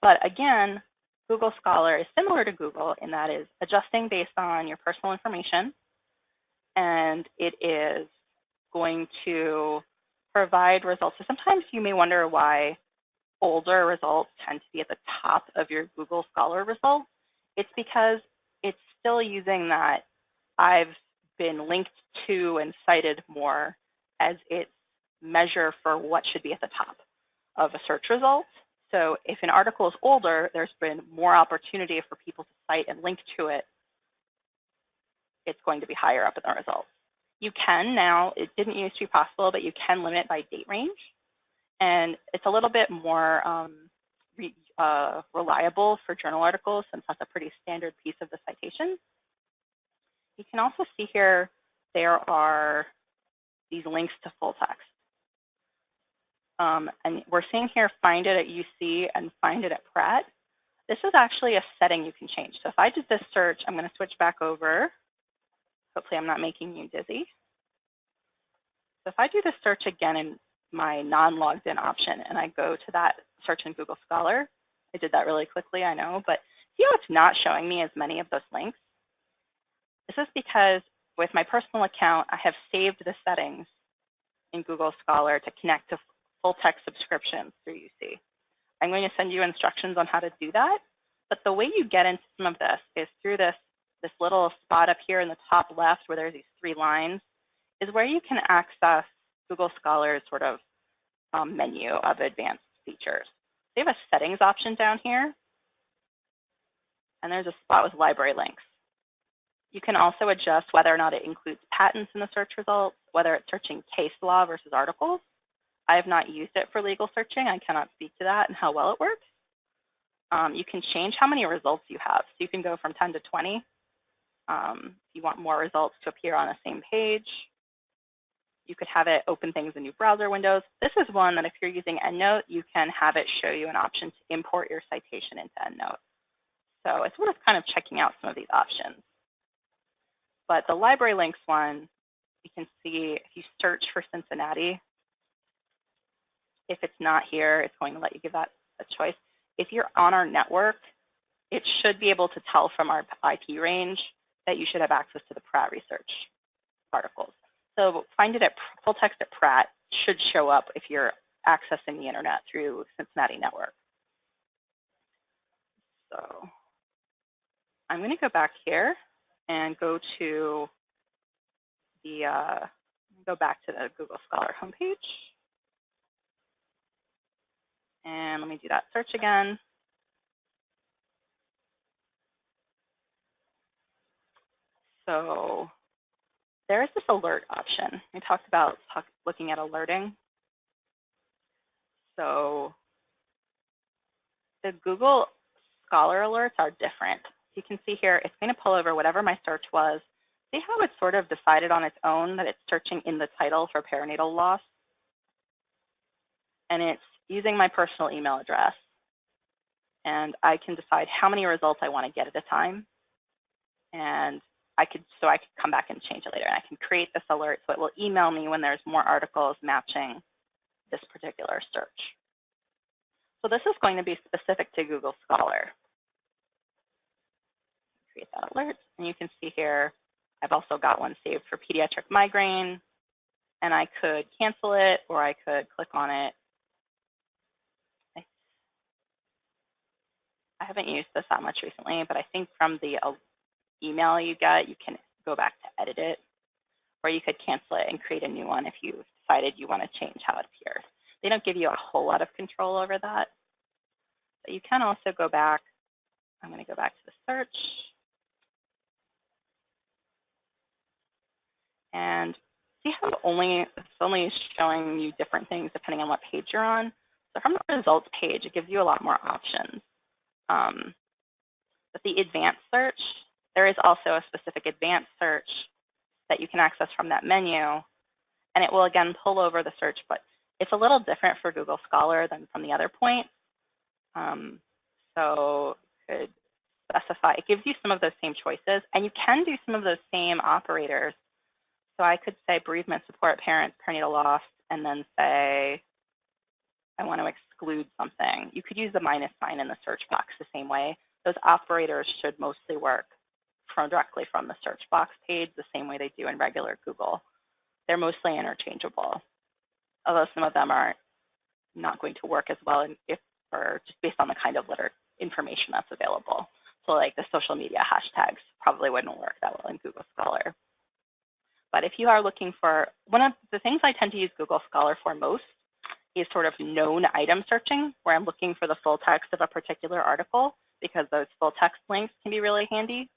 but again, Google Scholar is similar to Google in that it is adjusting based on your personal information, and it is going to provide results. So sometimes you may wonder why older results tend to be at the top of your Google Scholar results. It's because it's still using that I've been linked to and cited more as its measure for what should be at the top of a search result. So if an article is older, there's been more opportunity for people to cite and link to it. It's going to be higher up in the results. You can now, it didn't used to be possible, but you can limit by date range. And it's a little bit more reliable for journal articles since that's a pretty standard piece of the citation. You can also see here there are these links to full text. And we're seeing here find it at UC and find it at Pratt. This is actually a setting you can change. So if I did this search, I'm going to switch back over. Hopefully I'm not making you dizzy. So if I do this search again in my non-logged in option and I go to that search in Google Scholar, I did that really quickly, I know, but see how it's not showing me as many of those links? This is because with my personal account, I have saved the settings in Google Scholar to connect to full text subscriptions through UC. I'm going to send you instructions on how to do that, but the way you get into some of this is through this little spot up here in the top left where there's these 3 lines is where you can access Google Scholar's sort of menu of advanced features. They have a settings option down here, and there's a spot with library links. You can also adjust whether or not it includes patents in the search results, whether it's searching case law versus articles. I have not used it for legal searching. I cannot speak to that and how well it works. You can change how many results you have. So you can go from 10 to 20 if you want more results to appear on the same page. You could have it open things in new browser windows. This is one that if you're using EndNote, you can have it show you an option to import your citation into EndNote. So it's worth kind of checking out some of these options. But the library links one, you can see if you search for Cincinnati, if it's not here, it's going to let you give that a choice. If you're on our network, it should be able to tell from our IP range that you should have access to the Pratt Research articles. So find it at full text at Pratt should show up if you're accessing the internet through Cincinnati Network. So I'm going to go back here and go to the Google Scholar homepage. And let me do that search again. So there's this alert option. We talked about looking at alerting. So the Google Scholar alerts are different. You can see here, it's going to pull over whatever my search was. See how it's sort of decided on its own that it's searching in the title for perinatal loss? And it's using my personal email address. And I can decide how many results I want to get at a time. And I could come back and change it later. And I can create this alert so it will email me when there's more articles matching this particular search. So this is going to be specific to Google Scholar. Create that alert. And you can see here, I've also got one saved for pediatric migraine. And I could cancel it, or I could click on it. I haven't used this that much recently, but I think from the email you get, you can go back to edit it, or you could cancel it and create a new one if you decided you want to change how it appears. They don't give you a whole lot of control over that, but you can also go back. I'm going to go back to the search and see how it's only showing you different things depending on what page you're on. So from the results page, it gives you a lot more options. But the advanced search, there is also a specific advanced search that you can access from that menu, and it will again pull over the search, but it's a little different for Google Scholar than from the other point. So you could specify, it gives you some of those same choices, and you can do some of those same operators. So I could say bereavement support parents, perinatal loss, and then say I want to exclude something. You could use the minus sign in the search box the same way. Those operators should mostly work directly from the search box page the same way they do in regular Google. They're mostly interchangeable, although some of them are not going to work as well or just based on the kind of information that's available. So like the social media hashtags probably wouldn't work that well in Google Scholar. But if you are looking for, one of the things I tend to use Google Scholar for most is sort of known item searching, where I'm looking for the full text of a particular article, because those full text links can be really handy.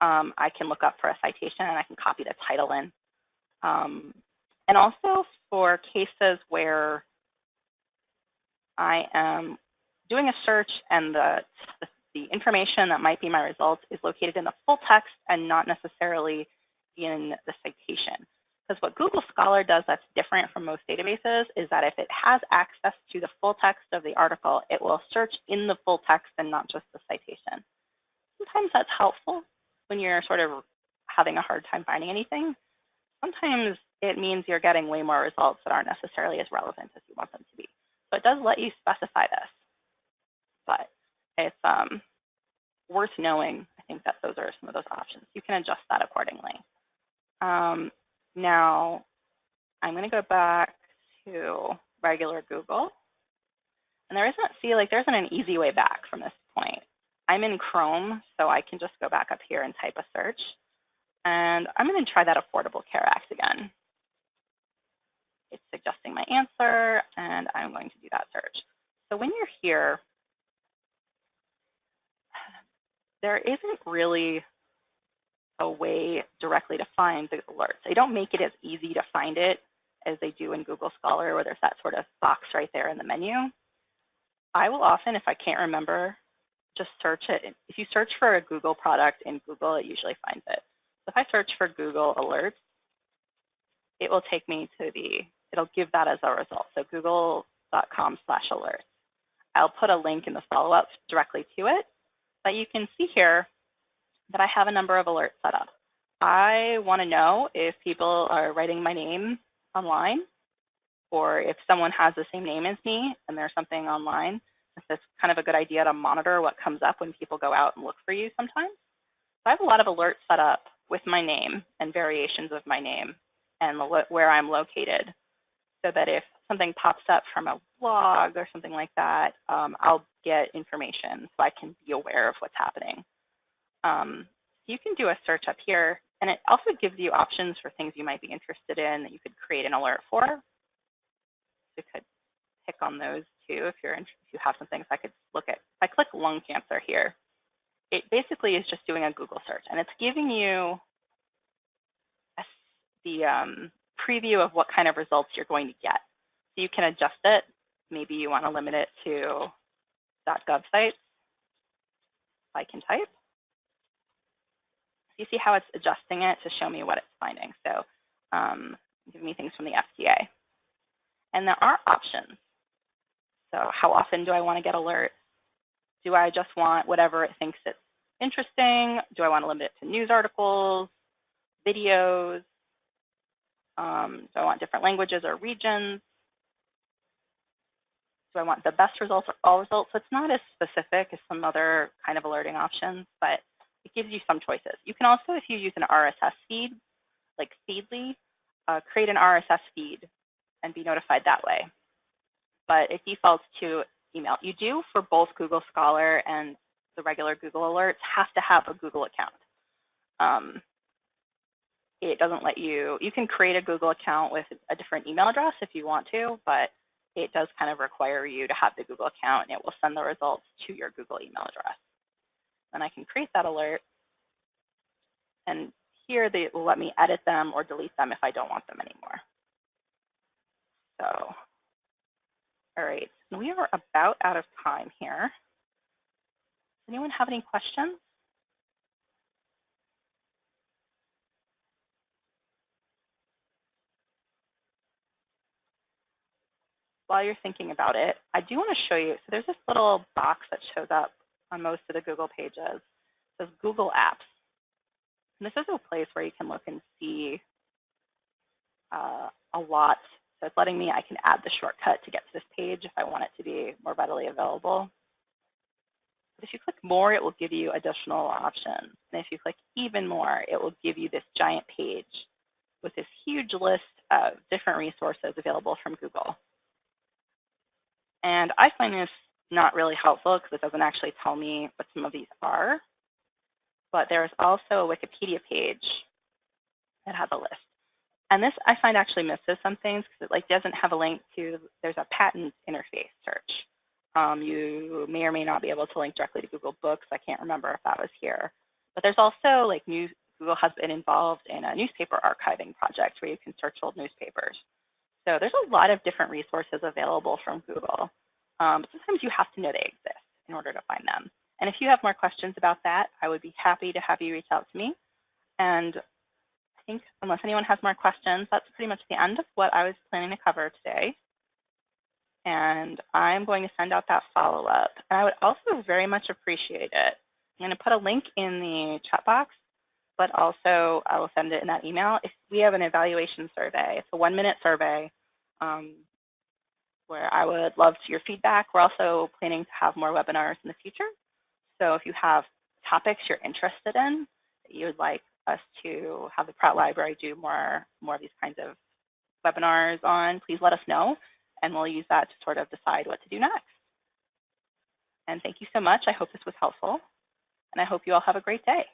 I can look up for a citation and I can copy the title in. And also for cases where I am doing a search and the information that might be my results is located in the full text and not necessarily in the citation. Because what Google Scholar does that's different from most databases is that if it has access to the full text of the article, it will search in the full text and not just the citation. Sometimes that's helpful when you're sort of having a hard time finding anything. Sometimes it means you're getting way more results that aren't necessarily as relevant as you want them to be. So it does let you specify this, but it's worth knowing, I think, that those are some of those options. You can adjust that accordingly. Now, I'm going to go back to regular Google. And there isn't, see, like there isn't an easy way back from this point. I'm in Chrome, so I can just go back up here and type a search. And I'm going to try that Affordable Care Act again. It's suggesting my answer, and I'm going to do that search. So when you're here, there isn't really a way directly to find the alerts. They don't make it as easy to find it as they do in Google Scholar, where there's that sort of box right there in the menu. I will often, if I can't remember, just search it. If you search for a Google product in Google, it usually finds it. So if I search for Google Alerts, it will take me to it'll give that as a result. So google.com/alerts. I'll put a link in the follow-up directly to it. But you can see here that I have a number of alerts set up. I want to know if people are writing my name online, or if someone has the same name as me and there's something online. It's kind of a good idea to monitor what comes up when people go out and look for you sometimes. So I have a lot of alerts set up with my name and variations of my name and where I'm located, so that if something pops up from a blog or something like that, I'll get information so I can be aware of what's happening. You can do a search up here, and it also gives you options for things you might be interested in that you could create an alert for. You could pick on those too if you have something. So I could look at, if I click lung cancer here, it basically is just doing a Google search, and it's giving you the preview of what kind of results you're going to get. So you can adjust it. Maybe you want to limit it to .gov sites. I can type. You see how it's adjusting it to show me what it's finding. So give me things from the FDA. And there are options. So how often do I want to get alerts? Do I just want whatever it thinks it's interesting? Do I want to limit it to news articles, videos? Do I want different languages or regions? Do I want the best results or all results? So it's not as specific as some other kind of alerting options, but it gives you some choices. You can also, if you use an RSS feed, like Feedly, create an RSS feed and be notified that way. But it defaults to email. You do, for both Google Scholar and the regular Google Alerts, have to have a Google account. It doesn't let you can create a Google account with a different email address if you want to, but it does kind of require you to have the Google account, and it will send the results to your Google email address. And I can create that alert, and here they will let me edit them or delete them if I don't want them anymore. So, all right, we are about out of time here. Does anyone have any questions? While you're thinking about it, I do want to show you. So there's this little box that shows up on most of the Google pages. It says Google Apps. And this is a place where you can look and see a lot. So it's letting me, I can add the shortcut to get to this page if I want it to be more readily available. But if you click more, it will give you additional options. And if you click even more, it will give you this giant page with this huge list of different resources available from Google. And I find this not really helpful because it doesn't actually tell me what some of these are. But there's also a Wikipedia page that has a list. And this I find actually misses some things because it doesn't have a link to, there's a patent interface search. You may or may not be able to link directly to Google Books. I can't remember if that was here. But there's also Google has been involved in a newspaper archiving project where you can search old newspapers. So there's a lot of different resources available from Google. But sometimes you have to know they exist in order to find them. And if you have more questions about that, I would be happy to have you reach out to me. And I think unless anyone has more questions, that's pretty much the end of what I was planning to cover today. And I'm going to send out that follow-up. And I would also very much appreciate it. I'm going to put a link in the chat box, but also I will send it in that email. If we have an evaluation survey, it's a 1-minute survey where I would love your feedback. We're also planning to have more webinars in the future. So if you have topics you're interested in that you would like us to have the Pratt Library do more of these kinds of webinars on, please let us know, and we'll use that to sort of decide what to do next. And thank you so much. I hope this was helpful, and I hope you all have a great day.